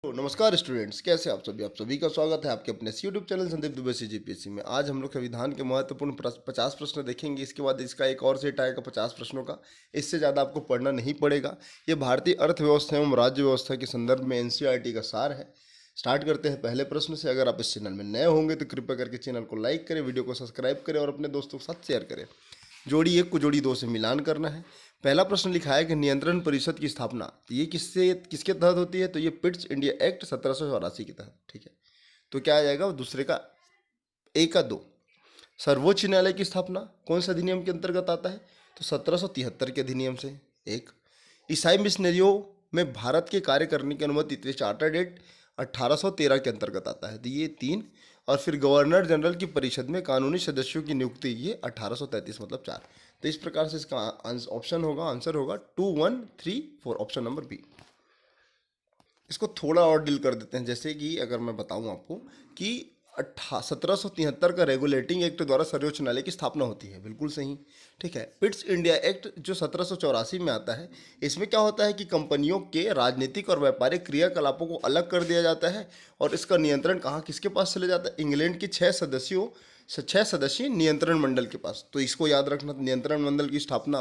तो नमस्कार स्टूडेंट्स, कैसे आप सभी का स्वागत है आपके अपने यूट्यूब चैनल संदीप दुबे से जीपीएससी में। आज हम लोग संविधान के महत्वपूर्ण 50 प्रश्न देखेंगे। इसके बाद इसका एक और सेट आएगा 50 प्रश्नों का। इससे ज़्यादा आपको पढ़ना नहीं पड़ेगा। ये भारतीय अर्थव्यवस्था एवं राज्य व्यवस्था के संदर्भ में एनसीईआरटी का सार है। स्टार्ट करते हैं पहले प्रश्न से। अगर आप इस चैनल में नए होंगे तो कृपया करके चैनल को लाइक करें, वीडियो को सब्सक्राइब करें और अपने दोस्तों के साथ शेयर करें। जोड़ी 1 को जोड़ी 2 से मिलान करना है। पहला प्रश्न लिखा है कि नियंत्रण परिषद की स्थापना ये किसके तहत होती है? तो ये पिट्स इंडिया एक्ट 1784 के तहत। ठीक है, तो क्या आ जाएगा दूसरे का ए का 2। सर्वोच्च न्यायालय की स्थापना कौन से अधिनियम के अंतर्गत आता है? तो 1773 के अधिनियम से। एक, ईसाई मिशनरियों में भारत के कार्य करने की अनुमति तो चार्टर्ड एक्ट 1813 के अंतर्गत आता है। तो ये 3। और फिर गवर्नर जनरल की परिषद में कानूनी सदस्यों की नियुक्ति ये 1833 मतलब 4। तो इस प्रकार से इसका ऑप्शन होगा, आंसर होगा 2, 1, 3, 4, ऑप्शन नंबर बी। इसको थोड़ा और डील कर देते हैं। जैसे कि अगर मैं बताऊं आपको कि 1773 का रेगुलेटिंग एक्ट द्वारा सर्वोच्च न्यायालय की स्थापना होती है, बिल्कुल सही। ठीक है, पिट्स इंडिया एक्ट जो 1784 में आता है, इसमें क्या होता है कि कंपनियों के राजनीतिक और व्यापारिक क्रियाकलापों को अलग कर दिया जाता है और इसका नियंत्रण कहाँ किसके पास चले जाता है? इंग्लैंड के 6 सदस्यीय नियंत्रण मंडल के पास। तो इसको याद रखना, नियंत्रण मंडल की स्थापना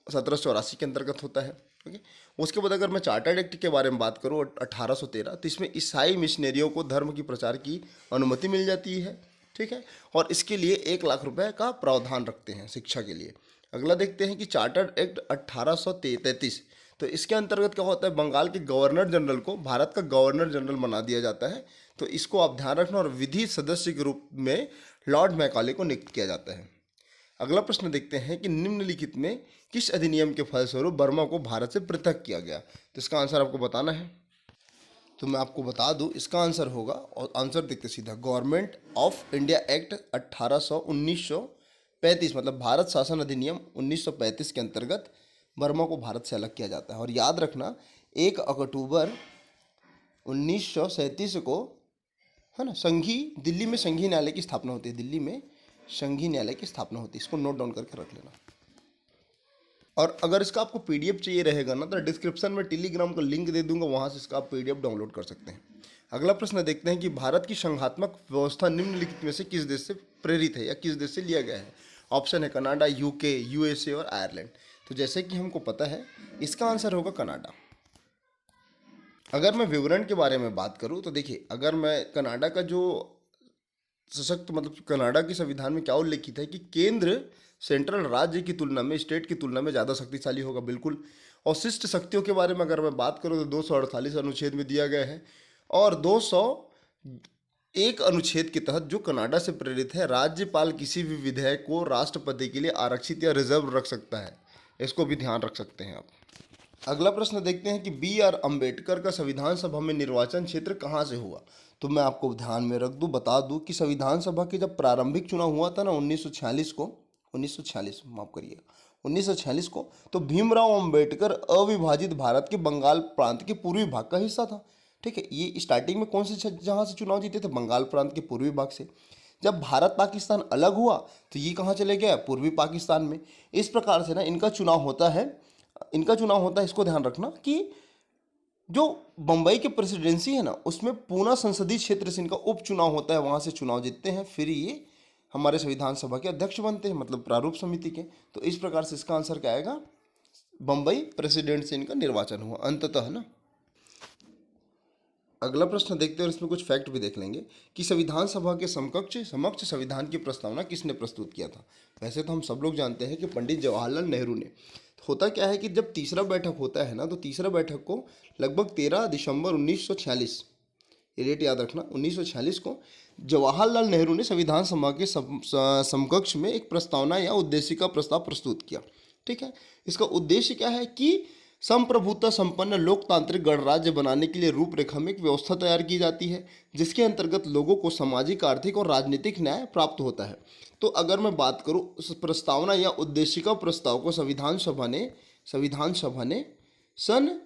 1784 के अंतर्गत होता है। ओके, उसके बाद अगर मैं चार्टर्ड एक्ट के बारे में बात करूँ 1813, तो इसमें ईसाई मिशनरियों को धर्म की प्रचार की अनुमति मिल जाती है। ठीक है, और इसके लिए 1 लाख रुपए का प्रावधान रखते हैं शिक्षा के लिए। अगला देखते हैं कि चार्टर्ड एक्ट 1833, तो इसके अंतर्गत क्या होता है? बंगाल के गवर्नर जनरल को भारत का गवर्नर जनरल बना दिया जाता है। तो इसको आप ध्यान रखना। और विधि सदस्य के रूप में लॉर्ड मैकाले को नियुक्त किया जाता है। अगला प्रश्न देखते हैं कि निम्नलिखित में किस अधिनियम के फलस्वरूप बर्मा को भारत से पृथक किया गया? तो इसका आंसर आपको बताना है। तो मैं आपको बता दूं, इसका आंसर होगा, और आंसर देखते सीधा, गवर्नमेंट ऑफ इंडिया एक्ट 1935 मतलब भारत शासन अधिनियम 1935 के अंतर्गत बर्मा को भारत से अलग किया जाता है। और याद रखना 1 अक्टूबर 1937 को, है ना, दिल्ली में संघीय न्यायालय की स्थापना होती है। दिल्ली में संघीय न्यायालय की स्थापना होती है। इसको नोट डाउन करके रख लेना। और अगर इसका आपको पीडीएफ चाहिए रहेगा ना, तो डिस्क्रिप्शन में टेलीग्राम का लिंक दे दूंगा, वहां से इसका आप पीडीएफ डाउनलोड कर सकते हैं। अगला प्रश्न देखते हैं कि भारत की संघात्मक व्यवस्था निम्नलिखित में से किस देश से प्रेरित है या किस देश से लिया गया है? ऑप्शन है कनाडा, यूके, यूएसए और आयरलैंड। तो जैसे कि हमको पता है, इसका आंसर होगा कनाडा। अगर मैं विवरण के बारे में बात करूं तो देखिए, अगर मैं कनाडा का जो सशक्त मतलब कनाडा के संविधान में क्या उल्लेखित है कि केंद्र सेंट्रल राज्य की तुलना में, स्टेट की तुलना में ज़्यादा शक्तिशाली होगा, बिल्कुल। और शिष्ट शक्तियों के बारे में अगर मैं बात करूँ तो 248 अनुच्छेद में दिया गया है। और 201 अनुच्छेद के तहत जो कनाडा से प्रेरित है, राज्यपाल किसी भी विधेयक को राष्ट्रपति के लिए आरक्षित या रिजर्व रख सकता है। इसको भी ध्यान रख सकते हैं आप। अगला प्रश्न देखते हैं कि बी.आर. अम्बेडकर का संविधान सभा में निर्वाचन क्षेत्र कहाँ से हुआ? तो मैं आपको ध्यान में रख दूं, बता दूं कि संविधान सभा के जब प्रारंभिक चुनाव हुआ था ना 1946 माफ करिएगा 1946 को, तो भीमराव अंबेडकर अविभाजित भारत के बंगाल प्रांत के पूर्वी भाग का हिस्सा था। ठीक है, ये स्टार्टिंग में कौन से जहाँ से चुनाव जीते थे? बंगाल प्रांत के पूर्वी भाग से। जब भारत पाकिस्तान अलग हुआ तो ये कहाँ चले गया? पूर्वी पाकिस्तान में। इस प्रकार से ना इनका चुनाव होता है, इसको ध्यान रखना कि जो बंबई की प्रेसिडेंसी है ना, उसमें पूना संसदीय क्षेत्र से इनका उपचुनाव होता है, वहां से चुनाव जीतते हैं, फिर ये हमारे संविधान सभा के अध्यक्ष बनते हैं, मतलब प्रारूप समिति के। तो इस प्रकार से इसका आंसर क्या आएगा? बंबई प्रेसिडेंट से इनका निर्वाचन हुआ अंततः, है ना। अगला प्रश्न देखते हैं और इसमें कुछ फैक्ट भी देख लेंगे कि संविधान सभा के समक्ष संविधान की प्रस्तावना किसने प्रस्तुत किया था? वैसे तो हम सब लोग जानते हैं कि पंडित जवाहरलाल नेहरू ने। होता क्या है कि जब तीसरा बैठक होता है ना, तो तीसरा बैठक को लगभग 13 दिसंबर 1946, ये डेट याद रखना, 1946 को जवाहरलाल नेहरू ने संविधान सभा के समकक्ष में एक प्रस्तावना या उद्देशिका प्रस्ताव प्रस्तुत किया। ठीक है, इसका उद्देश्य क्या है कि संप्रभुता संपन्न लोकतांत्रिक गणराज्य बनाने के लिए रूपरेखा में एक व्यवस्था तैयार की जाती है, जिसके अंतर्गत लोगों को सामाजिक, आर्थिक और राजनीतिक न्याय प्राप्त होता है। तो अगर मैं बात करूं उस प्रस्तावना या उद्देशिका प्रस्ताव को संविधान सभा ने सन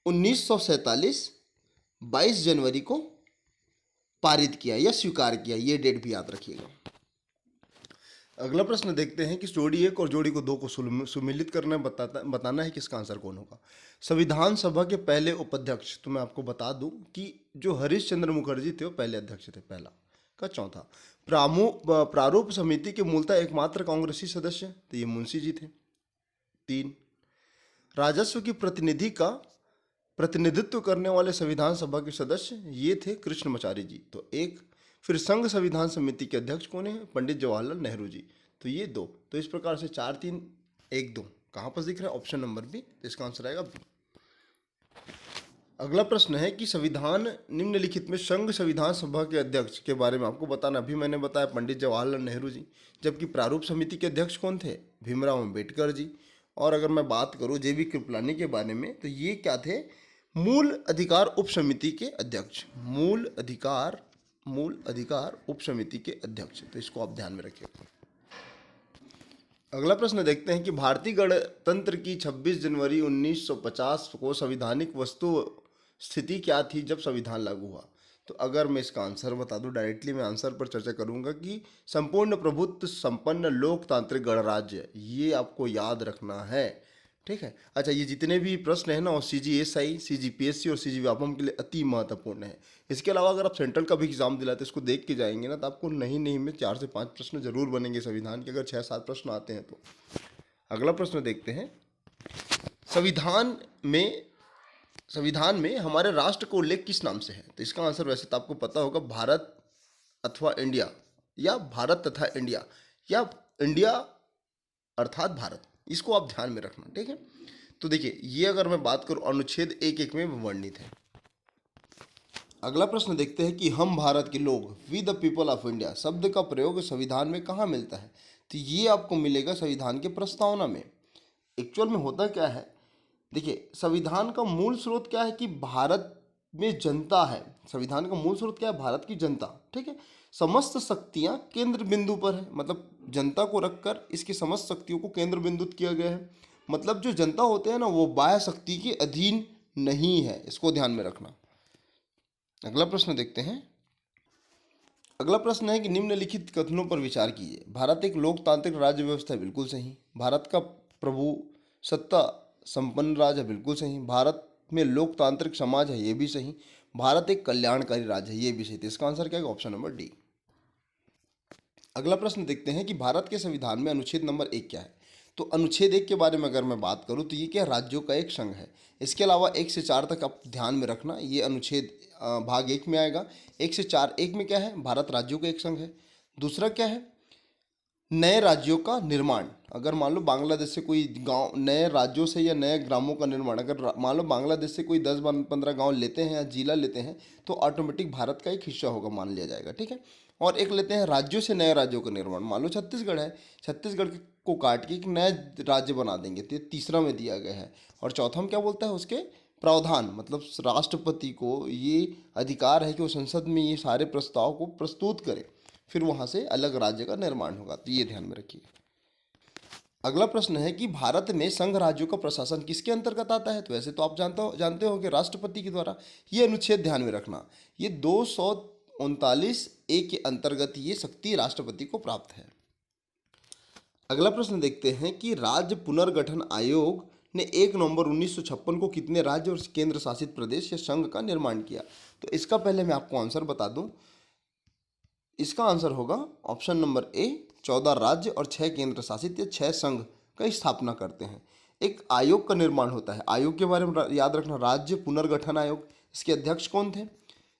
1947 22 जनवरी को पारित किया या स्वीकार किया, ये डेट भी याद रखिएगा। अगला प्रश्न देखते हैं कि जोड़ी एक और जोड़ी को दो को सुमिलित करना बताना है कि इसका आंसर कौन होगा। संविधान सभा के पहले उपाध्यक्ष, तो मैं आपको बता दूं कि जो हरीश चंद्र मुखर्जी थे वो पहले अध्यक्ष थे, पहला का। चौथा, प्रारूप समिति के मूलतः एकमात्र कांग्रेसी सदस्य, तो ये मुंशी जी थे। 3, राजस्व की प्रतिनिधित्व करने वाले संविधान सभा के सदस्य ये थे कृष्णमाचारी जी, तो 1। फिर संघ संविधान समिति के अध्यक्ष कौन है? पंडित जवाहरलाल नेहरू जी, तो ये 2। तो इस प्रकार से 4, 3, 1, 2 कहाँ पर दिख रहा है? ऑप्शन नंबर बी, तो इसका आंसर आएगा बी। अगला प्रश्न है कि संविधान निम्नलिखित में संघ संविधान सभा के अध्यक्ष के बारे में आपको बताना। अभी मैंने बताया पंडित जवाहरलाल नेहरू जी, जबकि प्रारूप समिति के अध्यक्ष कौन थे? भीमराव अंबेडकर जी। और अगर मैं बात करूं जेबी कृपलानी के बारे में, तो ये क्या थे? मूल अधिकार उप समिति के अध्यक्ष, मूल अधिकार उप समिति के अध्यक्ष, तो इसको आप ध्यान में रखिएगा। अगला प्रश्न देखते हैं कि भारतीय गणतंत्र की 26 जनवरी 1950 को संवैधानिक वस्तु स्थिति क्या थी जब संविधान लागू हुआ? तो अगर मैं इसका आंसर बता दूं डायरेक्टली, मैं आंसर पर चर्चा करूंगा कि संपूर्ण प्रभुत्व संपन्न लोकतांत्रिक गणराज्य, ये आपको याद रखना है, ठीक है। अच्छा, ये जितने भी प्रश्न है ना, और CGSI, CGPSC और CG व्यापम के लिए अति महत्वपूर्ण है। इसके अलावा अगर आप सेंट्रल का भी एग्जाम दिलाते इसको देख के जाएंगे ना, तो आपको नहीं में 4 से 5 प्रश्न जरूर बनेंगे संविधान के, अगर 6-7 प्रश्न आते हैं तो। अगला प्रश्न देखते हैं, संविधान में हमारे राष्ट्र का उल्लेख किस नाम से है? तो इसका आंसर वैसे तो आपको पता होगा, भारत अथवा इंडिया, या भारत तथा इंडिया, या इंडिया अर्थात भारत, इसको आप ध्यान में रखना, ठीक है। तो देखिए, ये अगर मैं बात करूं अनुच्छेद 1-1 में वर्णित है। अगला प्रश्न देखते हैं कि हम भारत के लोग, we the people of India शब्द का प्रयोग संविधान में कहाँ मिलता है? तो ये आपको मिलेगा संविधान के प्रस्तावना में। एक्चुअल में होता क्या है, देखिए, संविधान का मूल स्रोत क्या है कि भारत में जनता है। संविधान का मूल स्रोत क्या है? भारत की जनता, ठीक है। समस्त शक्तियां केंद्र बिंदु पर है, मतलब जनता को रखकर इसकी समस्त शक्तियों को केंद्र बिंदुत किया गया है। मतलब जो जनता होते हैं ना, वो बाह्य शक्ति के अधीन नहीं है, इसको ध्यान में रखना। अगला प्रश्न देखते हैं। अगला प्रश्न है कि निम्नलिखित कथनों पर विचार कीजिए। भारत एक लोकतांत्रिक राज्य व्यवस्था है, बिल्कुल सही। भारत का प्रभु सत्ता संपन्न राज्य है, बिल्कुल सही। भारत में लोकतांत्रिक समाज है, ये भी सही। भारत एक कल्याणकारी राज्य है, ये भी सही। तो इसका आंसर क्या है? Option number D. अगला प्रश्न देखते हैं कि भारत के संविधान में अनुच्छेद नंबर 1 क्या है? तो अनुच्छेद 1 के बारे में अगर मैं बात करूं तो ये क्या? राज्यों का एक संघ है। इसके अलावा 1 से 4 तक आप ध्यान में रखना, ये अनुच्छेद भाग 1 में आएगा। 1 से 4, 1 में क्या है? भारत राज्यों का एक संघ है। दूसरा क्या है? नए राज्यों का निर्माण। अगर मान लो बांग्लादेश से कोई गांव, नए राज्यों से या नए ग्रामों का निर्माण, अगर मान लो बांग्लादेश से कोई 10-15 गांव लेते हैं या जिला लेते हैं, तो ऑटोमेटिक भारत का एक हिस्सा होगा, मान लिया जाएगा, ठीक है। और एक लेते हैं राज्यों से नए राज्यों का निर्माण, मान लो छत्तीसगढ़ है, छत्तीसगढ़ को काट के एक नया राज्य बना देंगे, तो ये तीसरा में दिया गया है। और चौथा में क्या बोलता है? उसके प्रावधान, मतलब राष्ट्रपति को ये अधिकार है कि वो संसद में ये सारे प्रस्ताव को प्रस्तुत करे, फिर वहां से अलग राज्य का निर्माण होगा, तो ये ध्यान में रखिए। अगला प्रश्न है कि भारत में संघ राज्यों का प्रशासन किसके अंतर्गत आता है? तो वैसे तो आप जानते हो कि राष्ट्रपति के द्वारा। ये अनुच्छेद ध्यान में रखना, ये 239A के अंतर्गत ये शक्ति राष्ट्रपति को प्राप्त है। अगला प्रश्न देखते हैं कि राज्य पुनर्गठन आयोग ने 1 नवंबर 1956 को कितने राज्य और केंद्र शासित प्रदेश या संघ का निर्माण किया? तो इसका पहले मैं आपको आंसर बता दूं, इसका आंसर होगा ऑप्शन नंबर ए, 14 राज्य और 6 केंद्र शासित या 6 संघ का स्थापना करते हैं। एक आयोग का निर्माण होता है, आयोग के बारे में याद रखना, राज्य पुनर्गठन आयोग। इसके अध्यक्ष कौन थे?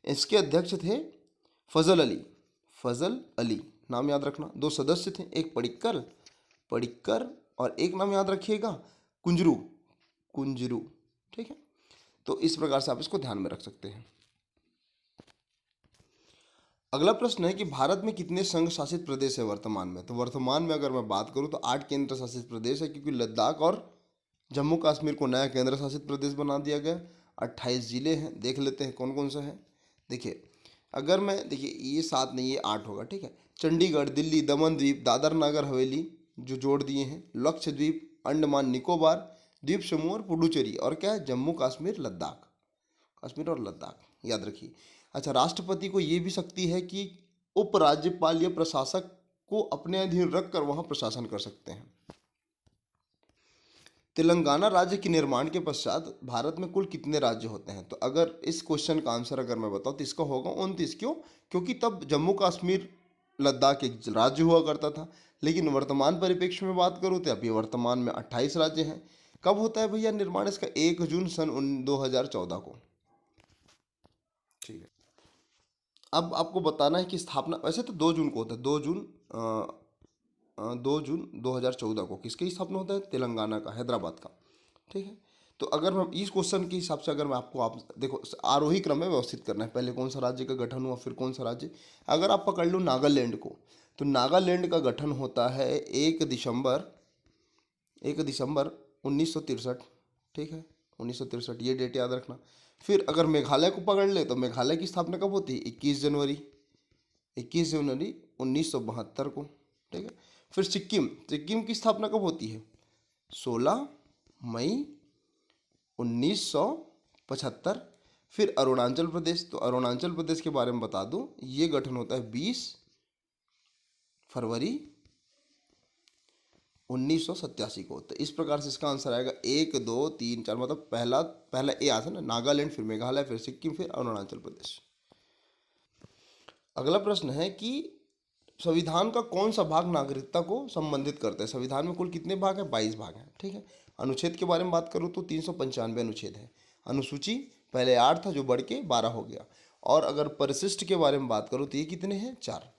इसके अध्यक्ष थे फजल अली, नाम याद रखना। 2 सदस्य थे, एक पडिक्कर और एक नाम याद रखिएगा कुंजरू, ठीक है। तो इस प्रकार से आप इसको ध्यान में रख सकते हैं। अगला प्रश्न है कि भारत में कितने संघ शासित प्रदेश है वर्तमान में? तो वर्तमान में अगर मैं बात करूं तो 8 केंद्र शासित प्रदेश है, क्योंकि लद्दाख और जम्मू कश्मीर को नया केंद्र शासित प्रदेश बना दिया गया। 28 जिले हैं, देख लेते हैं कौन कौन सा है। देखिए, अगर मैं ये 7 नहीं, ये 8 होगा, ठीक है। चंडीगढ़, दिल्ली, दमन द्वीप, दादर नगर हवेली जो जोड़ दिए हैं, लक्षद्वीप, अंडमान निकोबार द्वीप समूह और पुडुचेरी, और क्या है? जम्मू कश्मीर और लद्दाख, याद रखिए। अच्छा, राष्ट्रपति को ये भी शक्ति है कि उपराज्यपाल या प्रशासक को अपने अधीन रखकर वहां प्रशासन कर सकते हैं। तेलंगाना राज्य के निर्माण के पश्चात भारत में कुल कितने राज्य होते हैं? तो अगर इस क्वेश्चन का आंसर अगर मैं बताऊं तो इसका होगा 29। क्यों? क्योंकि तब जम्मू कश्मीर लद्दाख एक राज्य हुआ करता था, लेकिन वर्तमान परिप्रेक्ष्य में बात करूँ तो अभी वर्तमान में 28 राज्य हैं। कब होता है भैया निर्माण इसका? 1 जून सन 2014 को। ठीक है, अब आपको बताना है कि स्थापना वैसे तो 2 जून को होता है, 2 जून 2014 को किसकी स्थापना होता है? तेलंगाना का, हैदराबाद का। ठीक है, तो अगर मैं इस क्वेश्चन के हिसाब से अगर मैं आपको आप देखो आरोही क्रम में व्यवस्थित करना है, पहले कौन सा राज्य का गठन हुआ फिर कौन सा राज्य। अगर आप पकड़ लो नागालैंड को, तो नागालैंड का गठन होता है 1 दिसंबर 1963। ठीक है, 1963 ये डेट याद रखना। फिर अगर मेघालय को पकड़ ले तो मेघालय की स्थापना कब होती है? 21 जनवरी 1972 को। ठीक है, फिर सिक्किम की स्थापना कब होती है? 16 मई 1975। फिर अरुणाचल प्रदेश, तो अरुणाचल प्रदेश के बारे में बता दूं, ये गठन होता है 20 फरवरी 1987 को। तो इस प्रकार से इसका आंसर आएगा 1 2 3 4, मतलब पहला ए आता है ना, नागालैंड, फिर मेघालय, फिर सिक्किम, फिर अरुणाचल प्रदेश। अगला प्रश्न है कि संविधान का कौन सा भाग नागरिकता को संबंधित करता है? संविधान में कुल कितने भाग हैं? 22 भाग हैं। ठीक है, अनुच्छेद के बारे में बात करूँ तो 395 अनुच्छेद है। अनुसूची पहले 8 था जो बढ़ के 12 हो गया। और अगर परिशिष्ट के बारे में बात करूँ तो ये कितने हैं? 4।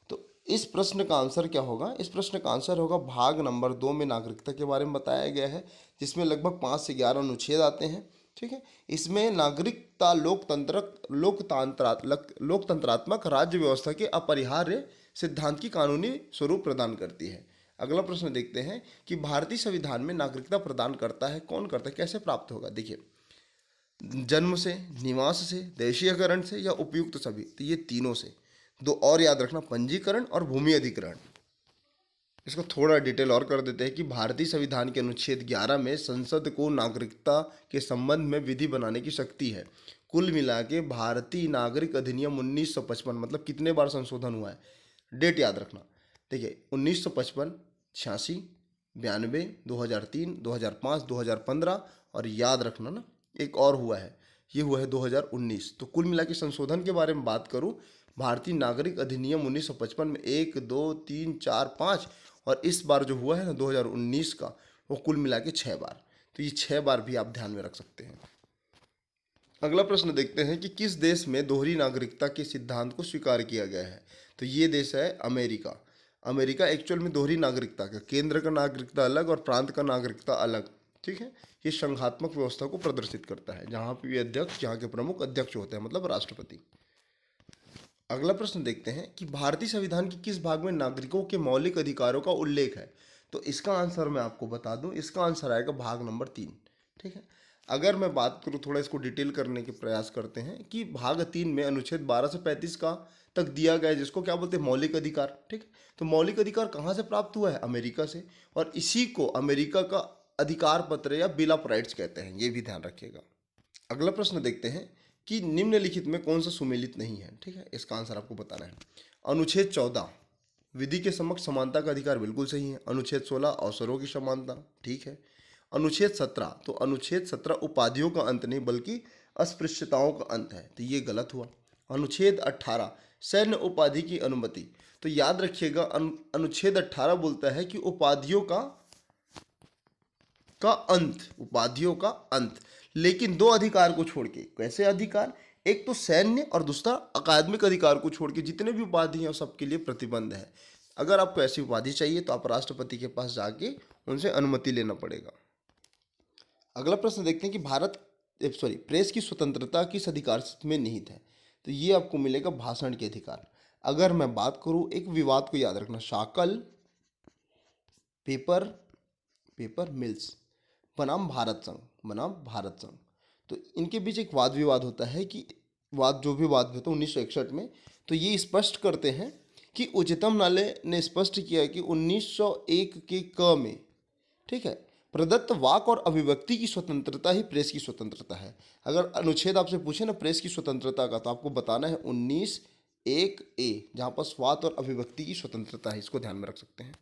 तो इस प्रश्न का आंसर क्या होगा? इस प्रश्न का आंसर होगा भाग नंबर 2 में नागरिकता के बारे में बताया गया है, जिसमें लगभग 5 से 11 अनुच्छेद आते हैं। ठीक है, इसमें नागरिकता लोकतंत्रात्मक राज्य व्यवस्था के अपरिहार्य सिद्धांत की कानूनी स्वरूप प्रदान करती है। अगला प्रश्न देखते हैं कि भारतीय संविधान में नागरिकता प्रदान करता है, कौन करता है, कैसे प्राप्त होगा? देखिए, जन्म से, निवास से, देशीयकरण से या उपयुक्त सभी, तो ये तीनों से। दो और याद रखना, पंजीकरण और भूमि अधिग्रहण। इसको थोड़ा डिटेल और कर देते हैं कि भारतीय संविधान के अनुच्छेद 11 में संसद को नागरिकता के संबंध में विधि बनाने की शक्ति है। कुल मिला के भारतीय नागरिक अधिनियम 1955, मतलब कितने बार संशोधन हुआ है? डेट याद रखना। देखिए, 1955, 86, 92, 2003, 2005, 2015 और याद रखना ना एक और हुआ है, ये हुआ है 2019। तो कुल मिला के संशोधन के बारे में बात करूं, भारतीय नागरिक अधिनियम 1955 में 1 2 3 4 5, और इस बार जो हुआ है ना 2019 का, वो कुल मिला के 6 बार। तो ये 6 बार भी आप ध्यान में रख सकते हैं। अगला प्रश्न देखते हैं कि किस देश में दोहरी नागरिकता के सिद्धांत को स्वीकार किया गया है? तो ये देश है अमेरिका। अमेरिका एक्चुअल में दोहरी नागरिकता का, केंद्र का नागरिकता अलग और प्रांत का नागरिकता अलग। ठीक है, ये संघात्मक व्यवस्था को प्रदर्शित करता है, जहाँ पे भी अध्यक्ष, जहाँ के प्रमुख अध्यक्ष होते हैं, मतलब राष्ट्रपति। अगला प्रश्न देखते हैं कि भारतीय संविधान के किस भाग में नागरिकों के मौलिक अधिकारों का उल्लेख है? तो इसका आंसर मैं आपको बता दूं, इसका आंसर आएगा भाग नंबर 3। ठीक है, अगर मैं बात करूं, थोड़ा इसको डिटेल करने के प्रयास करते हैं कि भाग 3 में अनुच्छेद 12 से 35 का तक दिया गया है, जिसको क्या बोलते हैं? मौलिक अधिकार। ठीक है, तो मौलिक अधिकार कहाँ से प्राप्त हुआ है? अमेरिका से, और इसी को अमेरिका का अधिकार पत्र या बिल ऑफ राइट्स कहते हैं, ये भी ध्यान रखिएगा। अगला प्रश्न देखते हैं कि निम्नलिखित में कौन सा सुमेलित नहीं है? ठीक है, इसका आंसर आपको बताना है। अनुच्छेद 14 विधि के समक्ष समानता का अधिकार, बिल्कुल सही है। अनुच्छेद 16 अवसरों की समानता, ठीक है। अनुच्छेद 17, तो अनुच्छेद 17 उपाधियों का अंत नहीं बल्कि अस्पृश्यताओं का अंत है, तो ये गलत हुआ। अनुच्छेद 18 सैन्य उपाधि की अनुमति, तो याद रखिएगा अनुच्छेद 18 बोलता है कि उपाधियों का अंत, उपाधियों का अंत, लेकिन 2 अधिकार को छोड़ के। कैसे अधिकार? एक तो सैन्य और दूसरा अकादमिक अधिकार को छोड़ के जितने भी उपाधि हैं सबके लिए प्रतिबंध है। अगर आपको ऐसी उपाधि चाहिए तो आप राष्ट्रपति के पास जाके उनसे अनुमति लेना पड़ेगा। अगला प्रश्न देखते हैं कि प्रेस की स्वतंत्रता किस अधिकार में निहित है? तो ये आपको मिलेगा भाषण के अधिकार। अगर मैं बात करूं, एक विवाद को याद रखना, शाकल पेपर मिल्स बनाम भारत संघ, तो इनके बीच एक वाद विवाद होता है कि वाद होता है 1961 में, तो ये स्पष्ट करते हैं कि उच्चतम न्यायालय ने स्पष्ट किया है कि 1901 के क में, ठीक है, प्रदत्त वाक और अभिव्यक्ति की स्वतंत्रता ही प्रेस की स्वतंत्रता है। अगर अनुच्छेद आपसे पूछे ना प्रेस की स्वतंत्रता का, तो आपको बताना है एक ए, जहाँ पर स्वार्थ और अभिव्यक्ति की स्वतंत्रता है, इसको ध्यान में रख सकते हैं।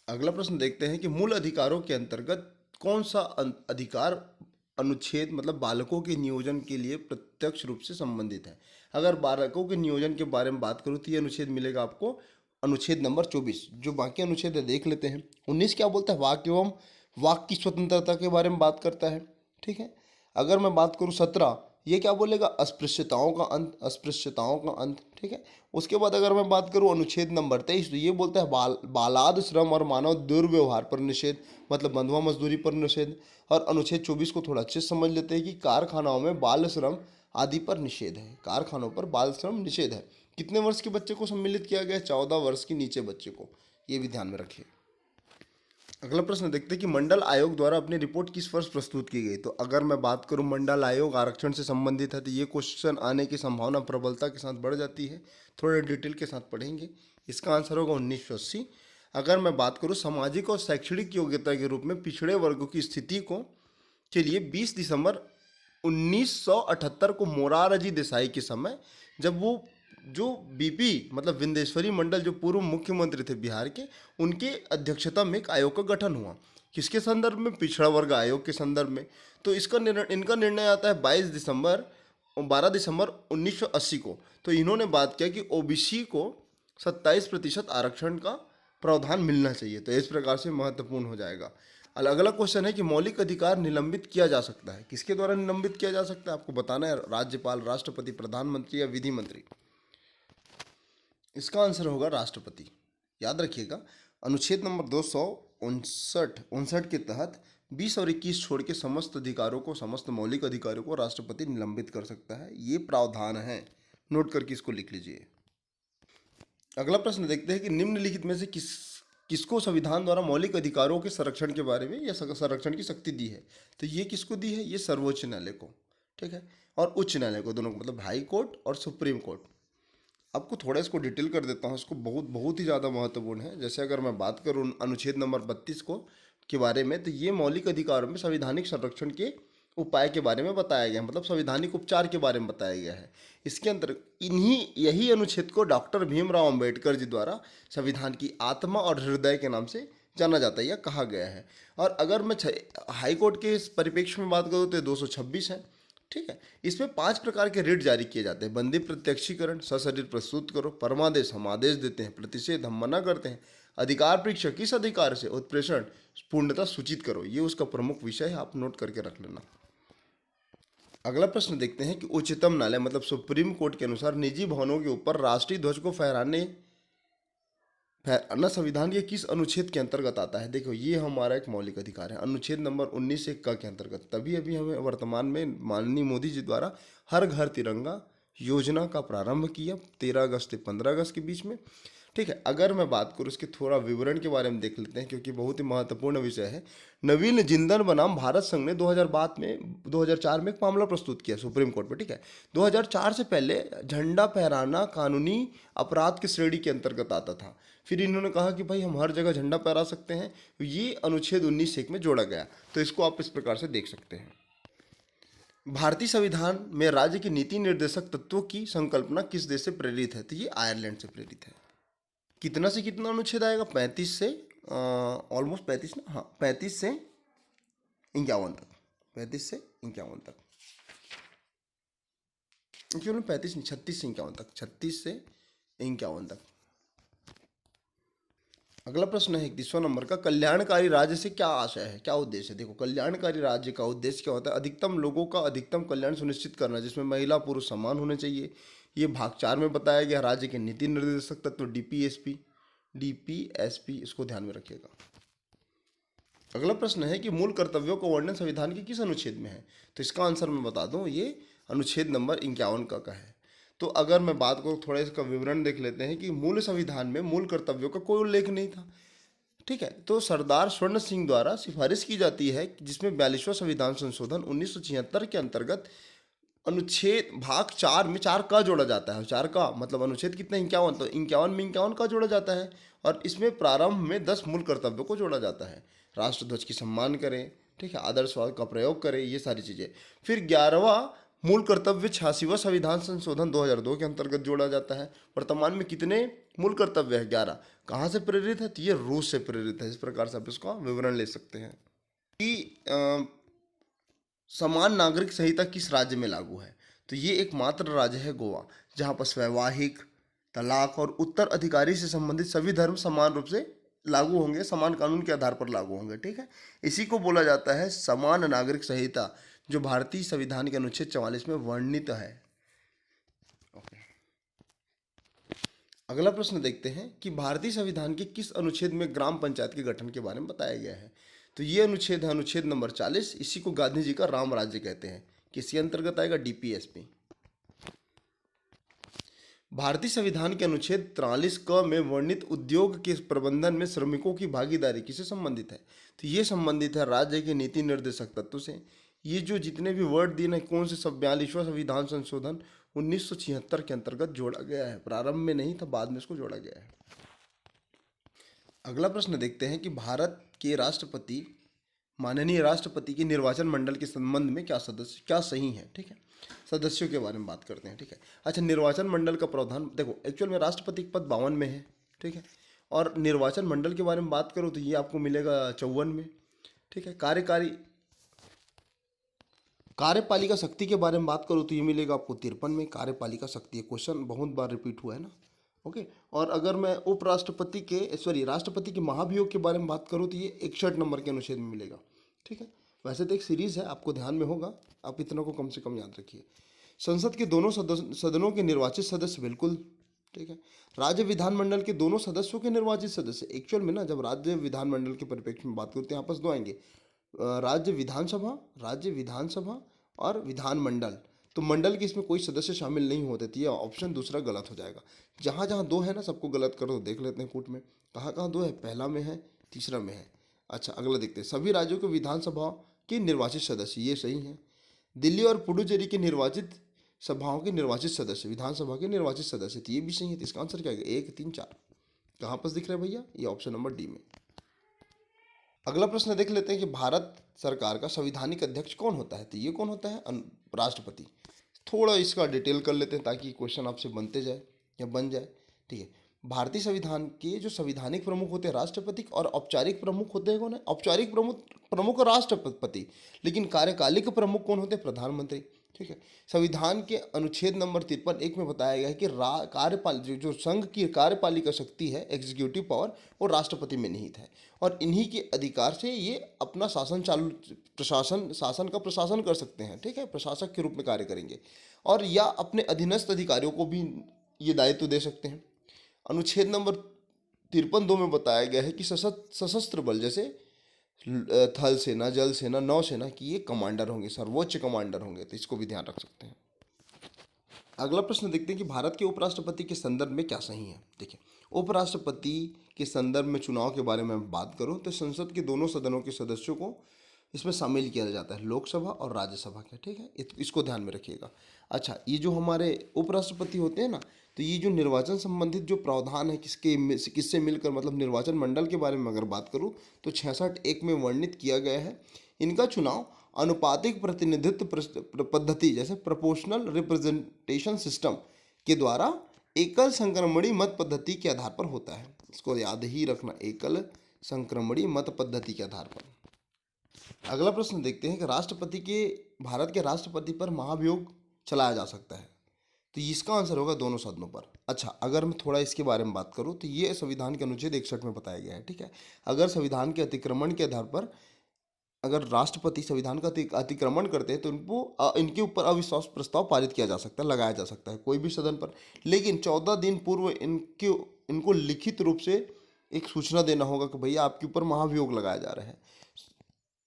अगला प्रश्न देखते हैं कि मूल अधिकारों के अंतर्गत कौन सा अधिकार अनुच्छेद मतलब बालकों के नियोजन के लिए प्रत्यक्ष रूप से संबंधित है। अगर बालकों के नियोजन के बारे में बात करूँ तो ये अनुच्छेद मिलेगा आपको अनुच्छेद नंबर 24। जो बाकी अनुच्छेद है देख लेते हैं। 19 क्या बोलता है, वाक एवं वाक की स्वतंत्रता के बारे में बात करता है, ठीक है। अगर मैं बात करूँ 17, ये क्या बोलेगा, अस्पृश्यताओं का अंत, अस्पृश्यताओं का अंत, ठीक है। उसके बाद अगर मैं बात करूँ अनुच्छेद नंबर 23, तो ये बोलता है बालाद श्रम और मानव दुर्व्यवहार पर निषेध, मतलब बंधुआ मजदूरी पर निषेध। और अनुच्छेद 24 को थोड़ा अच्छे से समझ लेते हैं कि कारखानाओं में बाल श्रम आदि पर निषेध है, कारखानों पर बाल श्रम निषेध है। कितने वर्ष के बच्चे को सम्मिलित किया गया है, 14 वर्ष के नीचे बच्चे को, ये भी ध्यान में रखिए। अगला प्रश्न देखते हैं कि मंडल आयोग द्वारा अपनी रिपोर्ट किस वर्ष प्रस्तुत की गई। तो अगर मैं बात करूं मंडल आयोग आरक्षण से संबंधित है, तो ये क्वेश्चन आने की संभावना प्रबलता के साथ बढ़ जाती है। थोड़ा डिटेल के साथ पढ़ेंगे। इसका आंसर होगा 1980। अगर मैं बात करूं सामाजिक और शैक्षणिक योग्यता के रूप में पिछड़े वर्गों की स्थिति को के लिए 20 दिसंबर 1978 को मोरारजी देसाई के समय, जब वो जो बीपी मतलब विंदेश्वरी मंडल जो पूर्व मुख्यमंत्री थे बिहार के, उनके अध्यक्षता में एक आयोग का गठन हुआ। किसके संदर्भ में, पिछड़ा वर्ग आयोग के संदर्भ में। तो इनका निर्णय आता है 12 दिसंबर 1980 को। तो इन्होंने बात किया कि ओबीसी को 27% आरक्षण का प्रावधान मिलना चाहिए। तो इस प्रकार से महत्वपूर्ण हो जाएगा। अगला क्वेश्चन है कि मौलिक अधिकार निलंबित किया जा सकता है। किसके द्वारा निलंबित किया जा सकता है, आपको बताना है। राज्यपाल, राष्ट्रपति, प्रधानमंत्री या विधि मंत्री। इसका आंसर होगा राष्ट्रपति। याद रखिएगा, अनुच्छेद नंबर 259 के तहत 20 और 21 छोड़ के समस्त अधिकारों को, समस्त मौलिक अधिकारों को राष्ट्रपति निलंबित कर सकता है। ये प्रावधान है, नोट करके इसको लिख लीजिए। अगला प्रश्न देखते हैं कि निम्नलिखित में से किसको संविधान द्वारा मौलिक अधिकारों के संरक्षण के बारे में या संरक्षण की शक्ति दी है। तो ये किसको दी है, ये सर्वोच्च न्यायालय को, ठीक है, और उच्च न्यायालय को, दोनों को, मतलब हाई कोर्ट और सुप्रीम कोर्ट। आपको थोड़ा इसको डिटेल कर देता हूँ, इसको बहुत ही ज़्यादा महत्वपूर्ण है। जैसे अगर मैं बात करूँ अनुच्छेद नंबर 32 के बारे में, तो ये मौलिक अधिकारों में संवैधानिक संरक्षण के उपाय के बारे में बताया गया है, मतलब संवैधानिक उपचार के बारे में बताया गया है। इसके अंदर यही अनुच्छेद को डॉक्टर भीमराव अंबेडकर जी द्वारा संविधान की आत्मा और हृदय के नाम से जाना जाता है या कहा गया है। और अगर मैं हाई कोर्ट के इस परिप्रेक्ष्य में बात करूँ तो 226 है, ठीक है। इसमें 5 प्रकार के रिट जारी किए जाते हैं। बंदी प्रत्यक्षीकरण, सशरीर प्रस्तुत करो, परमादेश हम आदेश देते हैं, प्रतिषेध हम मना करते हैं, अधिकार परीक्षा किस अधिकार से, उत्प्रेषण पूर्णतः सूचित करो। ये उसका प्रमुख विषय है, आप नोट करके रख लेना। अगला प्रश्न देखते हैं कि उच्चतम न्यायालय मतलब सुप्रीम कोर्ट के अनुसार निजी भवनों के ऊपर राष्ट्रीय ध्वज को फहराना संविधान के किस अनुच्छेद के अंतर्गत आता है। देखो, ये हमारा एक मौलिक अधिकार है, अनुच्छेद नंबर 19(1) के अंतर्गत। तभी अभी हमें वर्तमान में माननीय मोदी जी द्वारा हर घर तिरंगा योजना का प्रारंभ किया 13 अगस्त से 15 अगस्त के बीच में, ठीक है। अगर मैं बात करूँ इसके थोड़ा विवरण के बारे में देख लेते हैं, क्योंकि बहुत ही महत्वपूर्ण विषय है। नवीन जिंदल बनाम भारत संघ ने 2004 में एक मामला प्रस्तुत किया सुप्रीम कोर्ट में, ठीक है। 2004 से पहले झंडा फहराना कानूनी अपराध की श्रेणी के अंतर्गत आता था। फिर इन्होंने कहा कि भाई हम हर जगह झंडा फहरा सकते हैं, ये अनुच्छेद 19(1) में जोड़ा गया। तो इसको आप इस प्रकार से देख सकते हैं। भारतीय संविधान में राज्य के नीति निर्देशक तत्वों की संकल्पना किस देश से प्रेरित है। तो ये आयरलैंड से प्रेरित है। कितना से कितना अनुच्छेद आएगा, 35 से ऑलमोस्ट 35 ना, हाँ 35 से 51 तक, 35 से 51 तक, क्यों 35 नहीं, 36 से 51 तक, 36 से 51 तक। अगला प्रश्न है 31वां नंबर का, कल्याणकारी राज्य से क्या आशय है, क्या उद्देश्य है। देखो, कल्याणकारी राज्य का उद्देश्य क्या होता है, अधिकतम लोगों का अधिकतम कल्याण सुनिश्चित करना, जिसमें महिला पुरुष समान होने चाहिए। ये भाग 4 में बताया गया। राज्य के नीति निर्देशक तत्व डीपीएसपी, इसको ध्यान में रखिएगा। अगला प्रश्न है कि मूल कर्तव्यों का वर्णन संविधान के किस अनुच्छेद में है। तो इसका आंसर मैं बता दूं, ये अनुच्छेद नंबर 51 का है। तो अगर मैं बात करूँ, थोड़ा इसका विवरण देख लेते हैं कि मूल संविधान में मूल कर्तव्यों का कोई उल्लेख नहीं था, ठीक है। तो सरदार स्वर्ण सिंह द्वारा सिफारिश की जाती है, जिसमें 42वां संविधान संशोधन 1976 के अंतर्गत अनुच्छेद भाग 4 में 4 का जोड़ा जाता है। 4 का मतलब अनुच्छेद कितना, 51, तो 51 में 51 का जोड़ा जाता है। और इसमें प्रारंभ में 10 मूल कर्तव्यों को जोड़ा जाता है। राष्ट्रध्वज की सम्मान करें, ठीक है, आदर्शवाद का प्रयोग करें, ये सारी चीज़ें। फिर 11वां मूल कर्तव्य 86वां संविधान संशोधन 2002 के अंतर्गत जोड़ा जाता है। वर्तमान में कितने मूल कर्तव्य है? 11। कहाँ से प्रेरित है? तो ये रूस से प्रेरित है। इस प्रकार से आप इसका विवरण ले सकते हैं कि समान नागरिक संहिता किस राज्य में लागू है? तो ये एकमात्र राज्य है गोवा, जहाँ पर वैवाहिक, तलाक और उत्तराधिकारी से संबंधित सभी धर्म समान रूप से लागू होंगे, समान कानून के आधार पर लागू होंगे। ठीक है, इसी को बोला जाता है समान नागरिक संहिता, जो भारतीय संविधान के अनुच्छेद 44 में वर्णित है। ओके, अगला प्रश्न देखते हैं कि भारतीय संविधान के किस अनुच्छेद में ग्राम पंचायत के गठन के बारे में बताया गया है? तो ये अनुच्छेद है अनुच्छेद नंबर 40। इसी को गांधी जी का राम राज्य कहते हैं। किसके अंतर्गत आएगा? डीपीएसपी। भारतीय संविधान के अनुच्छेद 43 क में वर्णित उद्योग के प्रबंधन में श्रमिकों की भागीदारी किससे संबंधित है? तो ये संबंधित है राज्य के नीति निर्देशक तत्व से। ये जो जितने भी वर्ड दिए ना, कौन से सब 42वां संविधान संशोधन 1976 के अंतर्गत जोड़ा गया है। प्रारंभ में नहीं था, बाद में इसको जोड़ा गया है। अगला प्रश्न देखते हैं कि भारत के राष्ट्रपति माननीय राष्ट्रपति के निर्वाचन मंडल के संबंध में क्या सही है? ठीक है, सदस्यों के बारे में बात करते हैं। ठीक है, अच्छा, निर्वाचन मंडल का प्रावधान देखो, एक्चुअल में राष्ट्रपति के पद 52 में है। ठीक है, और निर्वाचन मंडल के बारे में बात करो तो ये आपको मिलेगा 54 में। ठीक है, कार्यपालिका शक्ति के बारे में बात करो तो ये मिलेगा आपको 53 में। कार्यपालिका शक्ति, क्वेश्चन बहुत बार रिपीट हुआ है ना। ओके, और अगर मैं राष्ट्रपति के महाभियोग के बारे में बात करूँ तो ये 61 नंबर के अनुच्छेद में मिलेगा। ठीक है, वैसे तो एक सीरीज है, आपको ध्यान में होगा, आप इतना को कम से कम याद रखिए। संसद के दोनों सदनों के निर्वाचित सदस्य, बिल्कुल। ठीक है, राज्य विधानमंडल के दोनों सदस्यों के निर्वाचित सदस्य। एक्चुअल में ना, जब राज्य विधानमंडल के परिप्रेक्ष्य में बात करते हैं, आपस दो आएंगे, राज्य विधानसभा और विधानमंडल। तो मंडल के इसमें कोई सदस्य शामिल नहीं होते, तो ये ऑप्शन दूसरा गलत हो जाएगा। जहाँ जहाँ दो है ना, सबको गलत करो, देख लेते हैं कूट में कहाँ कहाँ दो है। पहला में है, तीसरा में है। अच्छा, अगला देखते हैं, सभी राज्यों के विधानसभा के निर्वाचित सदस्य, ये सही है। दिल्ली और पुडुचेरी के निर्वाचित सभाओं के निर्वाचित सदस्य, विधानसभा के निर्वाचित सदस्य, तो ये भी सही है। तो इसका आंसर क्या है? 1, 3, 4 कहाँ पर दिख रहा है भैया? ये ऑप्शन नंबर डी में। अगला प्रश्न देख लेते हैं कि भारत सरकार का संवैधानिक अध्यक्ष कौन होता है? तो ये कौन होता है? राष्ट्रपति। थोड़ा इसका डिटेल कर लेते हैं ताकि क्वेश्चन आपसे बनते जाए या बन जाए। ठीक है, भारतीय संविधान के जो संवैधानिक प्रमुख होते हैं राष्ट्रपति, और औपचारिक प्रमुख होते हैं कौन है? औपचारिक प्रमुख राष्ट्रपति, लेकिन कार्यकालिक प्रमुख कौन होते हैं? प्रधानमंत्री। ठीक है, संविधान के अनुच्छेद नंबर 53(1) में बताया गया है कि जो संघ की कार्यपालिका शक्ति है, एग्जीक्यूटिव पावर, वो राष्ट्रपति में निहित है, और इन्हीं के अधिकार से ये अपना शासन का प्रशासन कर सकते हैं। ठीक है, प्रशासक के रूप में कार्य करेंगे, और या अपने अधीनस्थ अधिकारियों को भी ये दायित्व दे सकते हैं। अनुच्छेद नंबर 53(2) में बताया गया है कि सशस्त्र बल जैसे थल सेना, जल सेना, नौसेना की ये कमांडर होंगे, सर्वोच्च कमांडर होंगे। तो इसको भी ध्यान रख सकते हैं। अगला प्रश्न देखते हैं कि भारत के उपराष्ट्रपति के संदर्भ में क्या सही है। देखिए, उपराष्ट्रपति के संदर्भ में चुनाव के बारे में बात करूं तो संसद के दोनों सदनों के सदस्यों को इसमें शामिल किया जाता है, लोकसभा और राज्यसभा के। ठीक है, इसको ध्यान में रखिएगा। अच्छा, ये जो हमारे उपराष्ट्रपति होते हैं ना, तो ये जो निर्वाचन संबंधित जो प्रावधान है किससे मिलकर, मतलब निर्वाचन मंडल के बारे में अगर बात करूं तो 66(1) में वर्णित किया गया है। इनका चुनाव अनुपातिक प्रतिनिधित्व पद्धति जैसे प्रोपोर्शनल रिप्रेजेंटेशन सिस्टम के द्वारा एकल संक्रमणी मत पद्धति के आधार पर होता है। इसको याद ही रखना, एकल संक्रमणी मत पद्धति के आधार पर। अगला प्रश्न देखते हैं कि भारत के राष्ट्रपति पर महाभियोग चलाया जा सकता है। तो इसका आंसर होगा दोनों सदनों पर। अच्छा, अगर मैं थोड़ा इसके बारे में बात करूं तो ये संविधान के अनुच्छेद 61 में बताया गया है। ठीक है, अगर संविधान के अतिक्रमण के आधार पर अगर राष्ट्रपति संविधान का अतिक्रमण करते हैं तो इनके ऊपर अविश्वास प्रस्ताव पारित किया जा सकता है, लगाया जा सकता है कोई भी सदन पर। लेकिन 14 दिन पूर्व इनको लिखित रूप से एक सूचना देना होगा कि भैया आपके ऊपर महाभियोग लगाया जा रहा है।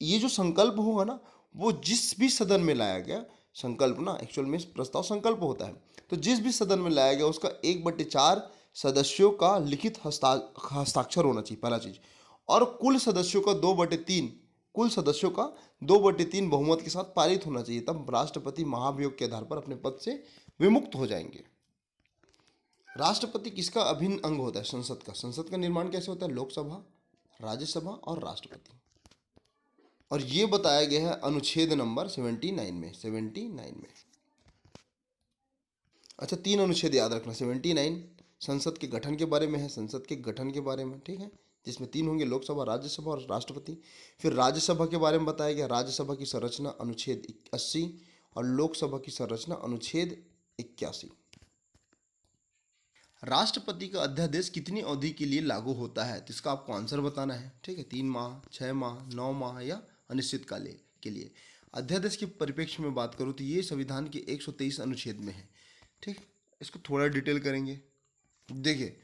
ये जो संकल्प होगा ना, वो जिस भी सदन में लाया गया, संकल्प ना एक्चुअल में प्रस्ताव संकल्प होता है, तो जिस भी सदन में लाया गया उसका 1/4 सदस्यों का लिखित हस्ताक्षर होना चाहिए, पहला चीज। और कुल सदस्यों का 2/3 बहुमत के साथ पारित होना चाहिए, तब राष्ट्रपति महाभियोग के आधार पर अपने पद से विमुक्त हो जाएंगे। राष्ट्रपति किसका अभिन्न अंग होता है? संसद का निर्माण कैसे होता है? लोकसभा, राज्यसभा और राष्ट्रपति। और ये बताया गया है अनुच्छेद नंबर 79 में। अच्छा, 3 अनुच्छेद याद रखना। 79 संसद के गठन के बारे में है, संसद के गठन के बारे में, ठीक है, जिसमें 3 होंगे, लोकसभा, राज्यसभा और राष्ट्रपति। फिर राज्यसभा के बारे में बताया गया, राज्यसभा की संरचना अनुच्छेद 80 और लोकसभा की संरचना अनुच्छेद 81। राष्ट्रपति का अध्यादेश कितनी अवधि के लिए लागू होता है, तो इसका आपको आंसर बताना है, ठीक है। 3 माह, 6 माह, 9 माह या अनिश्चित काल के लिए। अध्यादेश के परिप्रेक्ष्य में बात करूँ तो ये संविधान के 123 अनुच्छेद में है, ठीक। इसको थोड़ा डिटेल करेंगे। देखिए,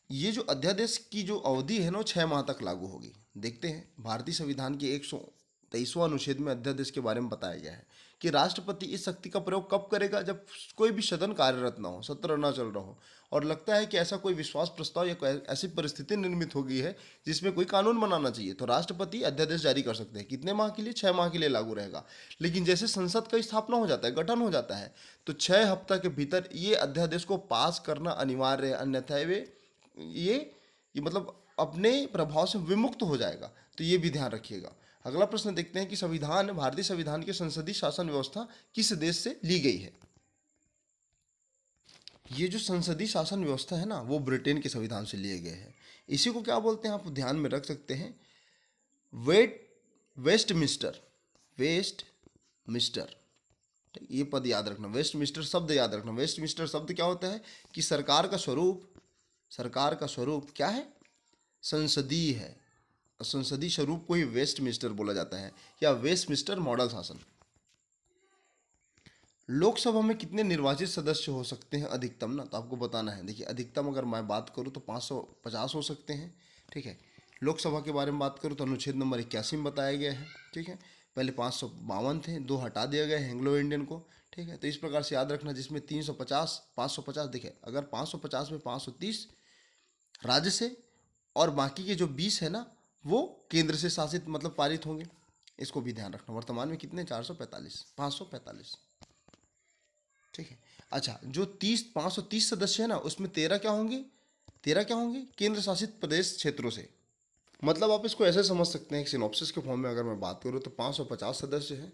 ये जो अध्यादेश की जो अवधि है ना, 6 माह तक लागू होगी। देखते हैं, भारतीय संविधान के 123वां अनुच्छेद में अध्यादेश के बारे में बताया गया है कि राष्ट्रपति इस शक्ति का प्रयोग कब करेगा, जब कोई भी सदन कार्यरत ना हो, सत्र ना चल रहा हो और लगता है कि ऐसा कोई विश्वास प्रस्ताव या कोई ऐसी परिस्थिति निर्मित हो गई है जिसमें कोई कानून बनाना चाहिए, तो राष्ट्रपति अध्यादेश जारी कर सकते हैं। कितने माह के लिए? 6 माह के लिए लागू रहेगा। लेकिन जैसे संसद का स्थापना हो जाता है, गठन हो जाता है, तो 6 हफ्ता के भीतर ये अध्यादेश को पास करना अनिवार्य है, अन्यथा ये मतलब अपने प्रभाव से विमुक्त हो जाएगा। तो ये भी ध्यान रखिएगा। अगला प्रश्न देखते हैं कि भारतीय संविधान की संसदीय शासन व्यवस्था किस देश से ली गई है। ये जो संसदीय शासन व्यवस्था है ना, वो ब्रिटेन के संविधान से लिए गए हैं। इसी को क्या बोलते हैं, आप ध्यान में रख सकते हैं, वेस्टमिंस्टर। वेस्टमिंस्टर, ये पद याद रखना, वेस्टमिंस्टर शब्द याद रखना। वेस्टमिंस्टर शब्द क्या होता है कि सरकार का स्वरूप क्या है? संसदीय है। संसदीय स्वरूप को ही वेस्टमिंस्टर बोला जाता है, या वेस्टमिंस्टर मॉडल शासन। लोकसभा में कितने निर्वाचित सदस्य हो सकते हैं अधिकतम ना, तो आपको बताना है। देखिए, अधिकतम अगर मैं बात करूं तो 550 हो सकते हैं, ठीक है। लोकसभा के बारे में बात करूं तो अनुच्छेद नंबर 81 में बताया गया है, ठीक है। पहले 552 थे, 2 हटा दिया गया है एंग्लो इंडियन को, ठीक है। तो इस प्रकार से याद रखना, जिसमें 350 550, देखिए अगर 550 में 530 राज्य से और बाकी के जो 20 है ना, वो केंद्र से शासित मतलब पारित होंगे। इसको भी ध्यान रखना। वर्तमान में कितने? 545, ठीक है। अच्छा, जो 530 सदस्य है ना, उसमें 13 क्या होंगे? केंद्र शासित प्रदेश क्षेत्रों से। मतलब आप इसको ऐसे समझ सकते हैं, एक सिनॉप्सिस के फॉर्म में अगर मैं बात करूँ तो 550 सदस्य हैं।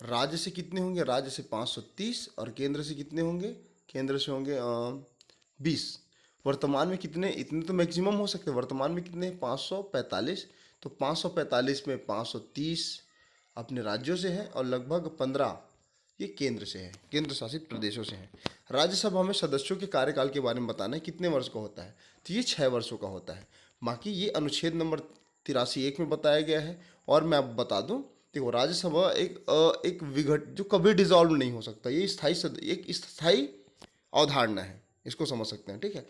राज्य से कितने होंगे? राज्य से 530, और केंद्र से कितने होंगे? केंद्र से होंगे 20। वर्तमान में कितने? इतने तो मैक्सिमम हो सकते हैं। वर्तमान में कितने? 545। तो 545 में 530 अपने राज्यों से है और लगभग 15 ये केंद्र से है, केंद्र शासित प्रदेशों से है। राज्यसभा में सदस्यों के कार्यकाल के बारे में बताना है, कितने वर्ष का होता है, तो ये 6 वर्षों का होता है। बाकी ये अनुच्छेद नंबर 83(1) में बताया गया है। और मैं अब बता दूं, देखो, राज्यसभा एक विघट जो कभी डिसॉल्व नहीं हो सकता, ये एक स्थायी अवधारणा है, इसको समझ सकते हैं, ठीक है।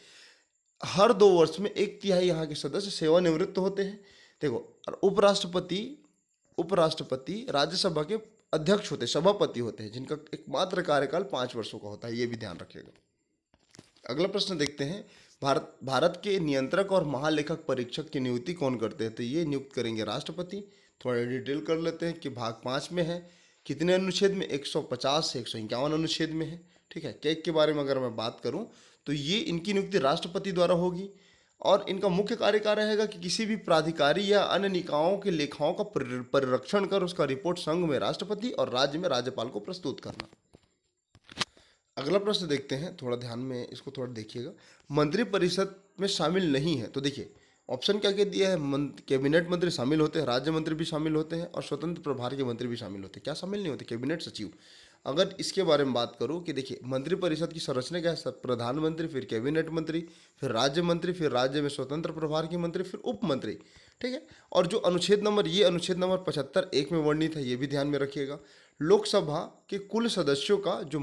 हर 2 वर्ष में 1/3 यहाँ के सदस्य सेवानिवृत्त होते हैं। देखो, और उपराष्ट्रपति राज्यसभा के अध्यक्ष होते हैं, सभापति होते हैं, जिनका एकमात्र कार्यकाल 5 वर्षों का होता है, ये भी ध्यान रखिएगा। अगला प्रश्न देखते हैं, भारत के नियंत्रक और महालेखक परीक्षक की नियुक्ति कौन करते हैं, तो ये नियुक्त करेंगे राष्ट्रपति। थोड़ा डिटेल कर लेते हैं कि भाग 5 में है, कितने अनुच्छेद में? 150 से 151 अनुच्छेद में है, ठीक है। कैग के बारे में अगर मैं बात करूं तो ये इनकी नियुक्ति राष्ट्रपति द्वारा होगी, और इनका मुख्य कार्य क्या रहेगा कि किसी भी प्राधिकारी या अन्य निकायों के लेखाओं का परिरक्षण कर उसका रिपोर्ट संघ में राष्ट्रपति और राज्य में राज्यपाल को प्रस्तुत करना। अगला प्रश्न देखते हैं, थोड़ा ध्यान में इसको थोड़ा देखिएगा। मंत्रिपरिषद में शामिल नहीं है, तो देखिए ऑप्शन क्या क्या दिया है। कैबिनेट मंत्री शामिल होते हैं, राज्य मंत्री भी शामिल होते हैं, और स्वतंत्र प्रभार के मंत्री भी शामिल होते हैं। क्या शामिल नहीं होते? कैबिनेट सचिव। अगर इसके बारे में बात करूं कि देखिए, मंत्रिपरिषद की संरचना क्या है? प्रधानमंत्री, फिर कैबिनेट मंत्री, फिर राज्य मंत्री, फिर राज्य में स्वतंत्र प्रभार के मंत्री, फिर उप मंत्री, ठीक है। और जो अनुच्छेद नंबर 75(1) में वर्णित है, ये भी ध्यान में रखिएगा। लोकसभा के कुल सदस्यों का जो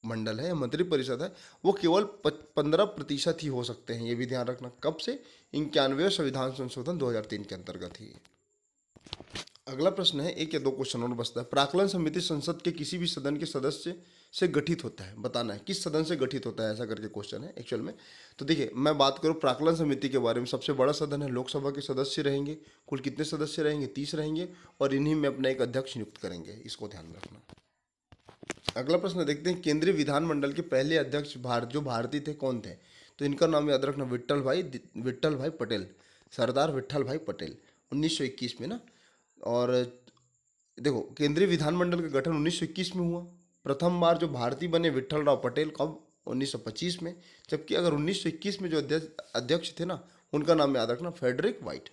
मंडल है या मंत्रिपरिषद है, वो केवल 15% ही हो सकते हैं, ये भी ध्यान रखना। कब से? 91वें संविधान संशोधन 2003 के अंतर्गत ही। अगला प्रश्न है, 1 या 2 क्वेश्चन और बचता है। प्राक्कलन समिति संसद के किसी भी सदन के सदस्य से गठित होता है, बताना है किस सदन से गठित होता है, ऐसा करके क्वेश्चन है एक्चुअल में। तो देखिए, मैं बात करूँ प्राक्कलन समिति के बारे में, सबसे बड़ा सदन है, लोकसभा के सदस्य रहेंगे। कुल कितने सदस्य रहेंगे? 30 रहेंगे, और इन्हीं में अपना एक अध्यक्ष नियुक्त करेंगे, इसको ध्यान में रखना। अगला प्रश्न देखते हैं, केंद्रीय विधानमंडल के पहले अध्यक्ष जो भारतीय थे, कौन थे? तो इनका नाम याद रखना, विट्ठल भाई पटेल, सरदार विट्ठल भाई पटेल, 1921 में ना। और देखो, केंद्रीय विधानमंडल का गठन 1921 में हुआ, प्रथम बार जो भारतीय बने विट्ठल राव पटेल कब? 1925 में। जबकि अगर 1921 में जो अध्यक्ष थे ना, उनका नाम याद रखना, फ्रेडरिक वाइट।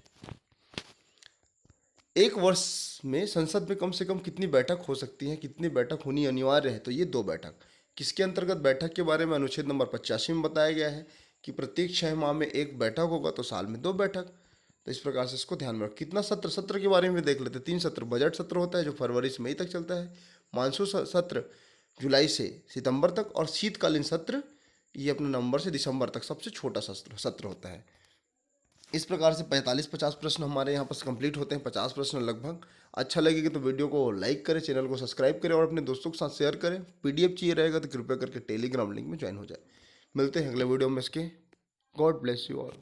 एक वर्ष में संसद में कम से कम कितनी बैठक हो सकती है, कितनी बैठक होनी अनिवार्य है? तो ये 2 बैठक। किसके अंतर्गत बैठक के बारे में अनुच्छेद नंबर 85 में बताया गया है कि प्रत्येक 6 माह में 1 बैठक होगा, तो साल में 2 बैठक। तो इस प्रकार से इसको ध्यान में रखो। कितना सत्र के बारे में देख लेते हैं। 3 सत्र। बजट सत्र होता है जो फरवरी से मई तक चलता है, मानसून सत्र जुलाई से सितंबर तक, और शीतकालीन सत्र ये अपने नवंबर से दिसंबर तक सबसे छोटा सत्र होता है। इस प्रकार से 45-50 प्रश्न हमारे यहाँ पर कंप्लीट होते हैं, 50 प्रश्न लगभग। अच्छा लगेगा तो वीडियो को लाइक करें, चैनल को सब्सक्राइब करें और अपने दोस्तों के साथ शेयर करें। पीडीएफ चाहिए रहेगा तो कृपया करके टेलीग्राम लिंक में ज्वाइन हो जाए। मिलते हैं अगले वीडियो में इसके। God bless you all.